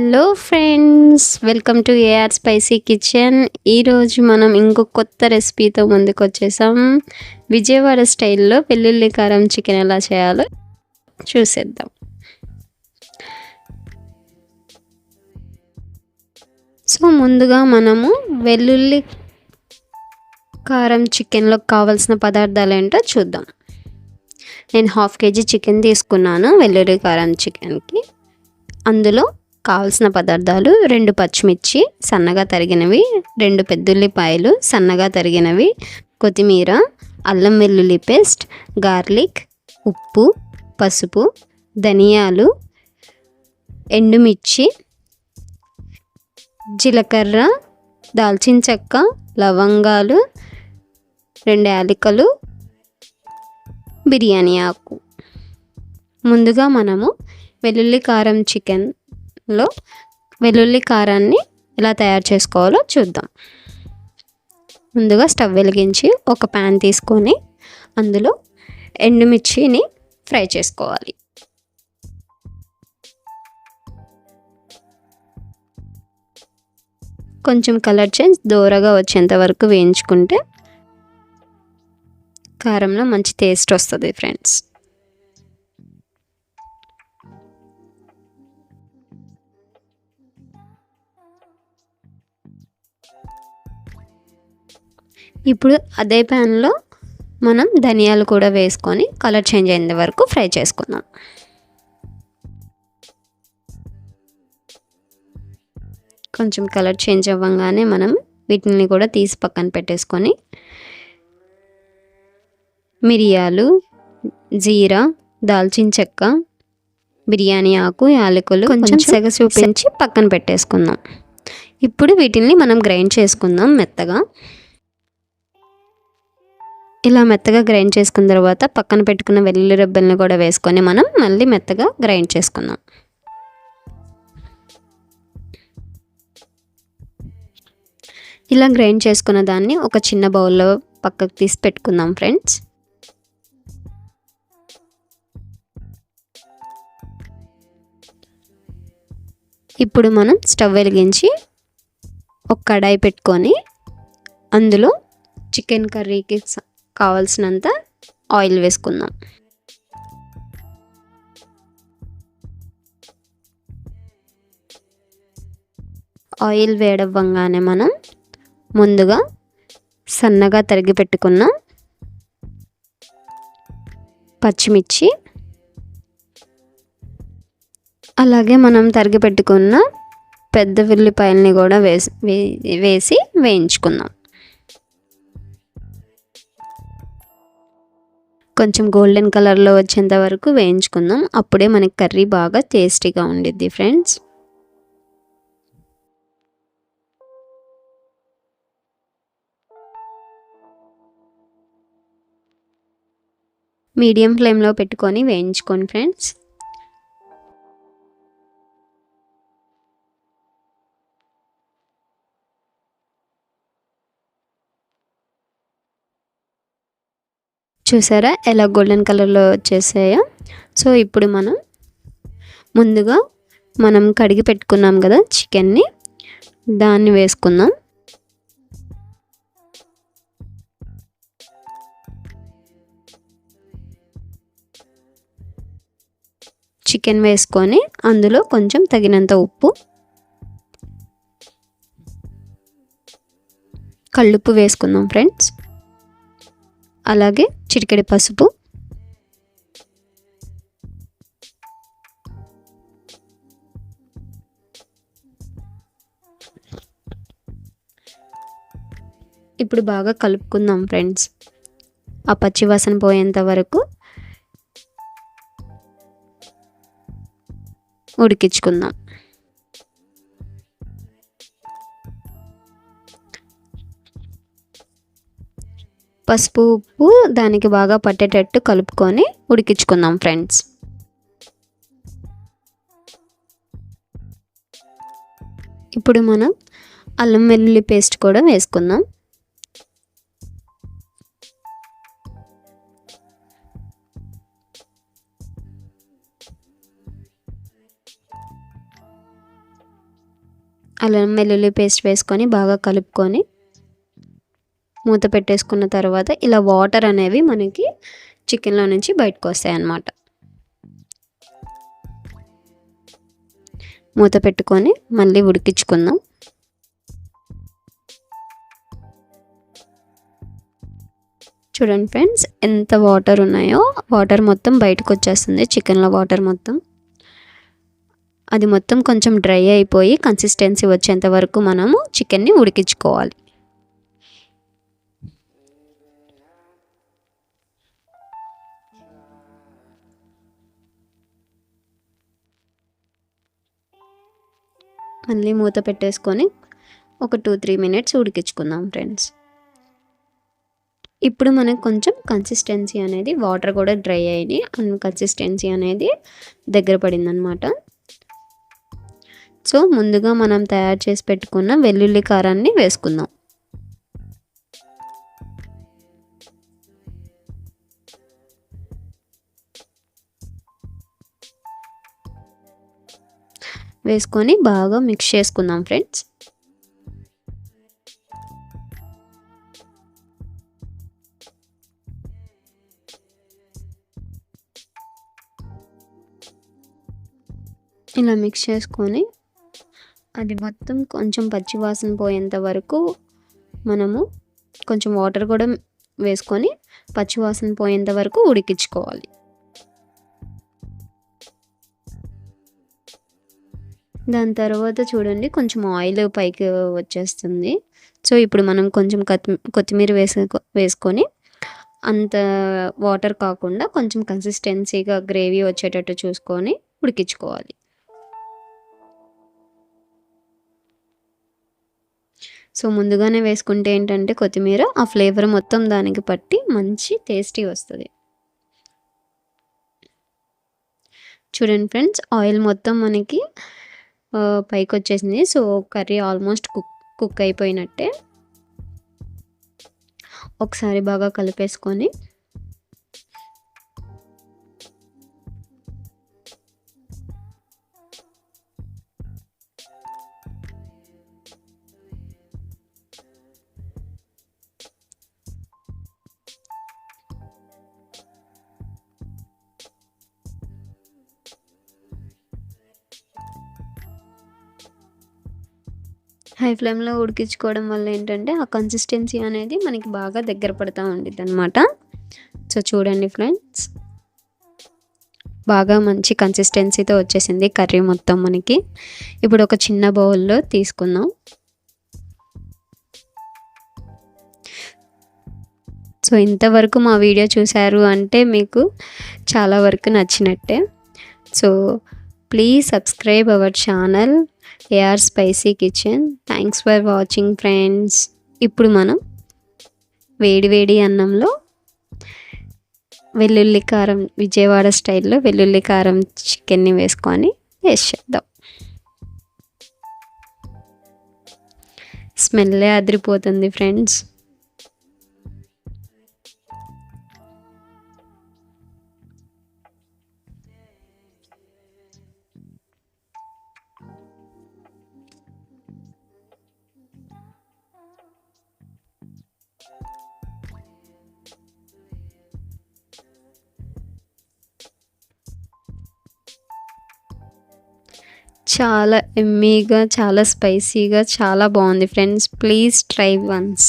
Hello friends, welcome to AR spicy kitchen. ఈరోజు మనం ఇంకో కొత్త రెసిపీతో ముందుకు వచ్చేసాం. విజయవాడ స్టైల్లో వెల్లుల్లి కారం చికెన్ ఎలా చేయాలో చూసేద్దాం. సో ముందుగా మనము వెల్లుల్లి కారం చికెన్లో కావాల్సిన పదార్థాలు ఏంటో చూద్దాం. నేను 1/2 kg చికెన్ తీసుకున్నాను వెల్లుల్లి కారం చికెన్కి. అందులో కావలసిన పదార్థాలు 2 పచ్చిమిర్చి సన్నగా తరిగినవి, 2 పెద్దుల్లిపాయలు సన్నగా తరిగినవి, కొత్తిమీర, అల్లం వెల్లుల్లి పేస్ట్, గార్లిక్, ఉప్పు, పసుపు, ధనియాలు, ఎండుమిర్చి, జీలకర్ర, దాల్చిన చెక్క, లవంగాలు, 2 యాలకులు, బిర్యానీ ఆకు. ముందుగా మనము వెల్లుల్లి కారం చికెన్లో వెల్లుల్లి కారాన్ని ఎలా తయారు చేసుకోవాలో చూద్దాం. ముందుగా స్టవ్ వెలిగించి ఒక ప్యాన్ తీసుకొని అందులో ఎండుమిర్చిని ఫ్రై చేసుకోవాలి. కొంచెం కలర్ చేంజ్ దోరగా వచ్చేంత వరకు వేయించుకుంటే కారంలో మంచి టేస్ట్ వస్తుంది ఫ్రెండ్స్. ఇప్పుడు అదే ప్యాన్లో మనం ధనియాలు కూడా వేసుకొని కలర్ చేంజ్ అయ్యేంత వరకు ఫ్రై చేసుకుందాం. కొంచెం కలర్ చేంజ్ అవ్వగానే మనం వీటిని కూడా తీసి పక్కన పెట్టేసుకొని మిరియాలు, జీరా, దాల్చిన చెక్క, బిర్యానీ ఆకు, యాలకులు కొంచెం సెగ చూపించి పక్కన పెట్టేసుకుందాం. ఇప్పుడు వీటిని మనం గ్రైండ్ చేసుకుందాం మెత్తగా. ఇలా మెత్తగా గ్రైండ్ చేసుకున్న తర్వాత పక్కన పెట్టుకున్న వెల్లుల్లి రెబ్బల్ని కూడా వేసుకొని మనం మళ్ళీ మెత్తగా గ్రైండ్ చేసుకుందాం. ఇలా గ్రైండ్ చేసుకున్న దాన్ని ఒక చిన్న బౌల్లో పక్కకు తీసి పెట్టుకుందాం ఫ్రెండ్స్. ఇప్పుడు మనం స్టవ్ వెలిగించి ఒక కడాయి పెట్టుకొని అందులో చికెన్ కర్రీకి కావాల్సినంత ఆయిల్ వేసుకుందాం. ఆయిల్ వేడవ్వగానే మనం ముందుగా సన్నగా తరిగి పెట్టుకున్న పచ్చిమిర్చి, అలాగే మనం తరిగి పెట్టుకున్న పెద్ద ఉల్లిపాయల్ని కూడా వేసి వేయించుకుందాం. కొంచెం గోల్డెన్ కలర్లో వచ్చేంత వరకు వేయించుకుందాం. అప్పుడే మనకి కర్రీ బాగా టేస్టీగా ఉండిద్ది ఫ్రెండ్స్. మీడియం ఫ్లేమ్లో పెట్టుకొని వేయించుకోండి ఫ్రెండ్స్. చూసారా ఎలా గోల్డెన్ కలర్లో వచ్చేసాయో. సో ఇప్పుడు ముందుగా మనం కడిగి పెట్టుకున్నాం కదా చికెన్ని, దాన్ని వేసుకుందాం. చికెన్ వేసుకొని అందులో కొంచెం తగినంత ఉప్పు, కల్లుప్పు వేసుకుందాం ఫ్రెండ్స్. అలాగే చిటికెడు పసుపు, ఇప్పుడు బాగా కలుపుకుందాం ఫ్రెండ్స్. ఆ పచ్చి వాసన పోయేంత వరకు ఉడికించుకుందాం. పసుపు, ఉప్పు దానికి బాగా పట్టేటట్టు కలుపుకొని ఉడికించుకుందాం ఫ్రెండ్స్. ఇప్పుడు మనం అల్లం వెల్లుల్లి పేస్ట్ కూడా వేసుకుందాం. అల్లం వెల్లుల్లి పేస్ట్ వేసుకొని బాగా కలుపుకొని మూత పెట్టేసుకున్న తర్వాత ఇలా వాటర్ అనేవి మనకి చికెన్లో నుంచి బయటకు వస్తాయి అన్నమాట. మూత పెట్టుకొని మళ్ళీ ఉడికించుకుందాం. చూడండి ఫ్రెండ్స్, ఎంత వాటర్ ఉన్నాయో వాటర్ మొత్తం బయటకు వచ్చేస్తుంది. చికెన్లో వాటర్ మొత్తం అది మొత్తం కొంచెం డ్రై అయిపోయి కన్సిస్టెన్సీ వచ్చేంత వరకు మనము చికెన్ని ఉడికించుకోవాలి. మళ్ళీ మూత పెట్టేసుకొని ఒక 2-3 మినిట్స్ ఉడికించుకుందాం ఫ్రెండ్స్. ఇప్పుడు మనకు కొంచెం కన్సిస్టెన్సీ అనేది వాటర్ కూడా డ్రై అయ్యి కన్సిస్టెన్సీ అనేది దగ్గర పడిందనమాట. సో ముందుగా మనం తయారు చేసి పెట్టుకున్న వెల్లుల్లి కారాన్ని వేసుకుందాం. వేసుకొని బాగా మిక్స్ చేసుకుందాం ఫ్రెండ్స్. ఇలా మిక్స్ చేసుకొని అది మొత్తం కొంచెం పచ్చివాసన పోయేంత వరకు మనము కొంచెం వాటర్ కూడా వేసుకొని పచ్చివాసన పోయేంత వరకు ఉడికించుకోవాలి. దాని తర్వాత చూడండి కొంచెం ఆయిల్ పైకి వచ్చేస్తుంది. సో ఇప్పుడు మనం కొంచెం కొత్తిమీర వేసుకొని అంత వాటర్ కాకుండా కొంచెం కన్సిస్టెన్సీగా గ్రేవీ వచ్చేటట్టు చూసుకొని ఉడికించుకోవాలి. సో ముందుగానే వేసుకుంటే ఏంటంటే కొత్తిమీర ఆ ఫ్లేవర్ మొత్తం దానికి పట్టి మంచి టేస్టీ వస్తుంది. చూడండి ఫ్రెండ్స్, ఆయిల్ మొత్తం మనకి పైకి వచ్చేసింది. సో కర్రీ ఆల్మోస్ట్ కుక్ అయిపోయినట్టే. ఒకసారి బాగా కలిపేసుకొని హై ఫ్లేమ్లో ఉడికించుకోవడం వల్ల ఏంటంటే ఆ కన్సిస్టెన్సీ అనేది మనకి బాగా దగ్గర పడుతూ ఉండిద్ది అనమాట. సో చూడండి ఫ్రెండ్స్, బాగా మంచి కన్సిస్టెన్సీతో వచ్చేసింది కర్రీ మొత్తం మనకి. ఇప్పుడు ఒక చిన్న బౌల్లో తీసుకుందాం. సో ఇంతవరకు మా వీడియో చూశారు అంటే మీకు చాలా వరకు నచ్చినట్టే. So please subscribe our channel AR spicy kitchen. Thanks for watching friends. ఇప్పుడు మనం వేడి అన్నంలో వెల్లుల్లి కారం, విజయవాడ స్టైల్లో వెల్లుల్లి కారం చికెన్ని వేసుకొని టేస్ట్ చేద్దాం. స్మెల్లే అదిరిపోతుంది ఫ్రెండ్స్. చాలా ఎమ్మీగా, చాలా స్పైసీగా, చాలా బాగుంది ఫ్రెండ్స్. Please try once.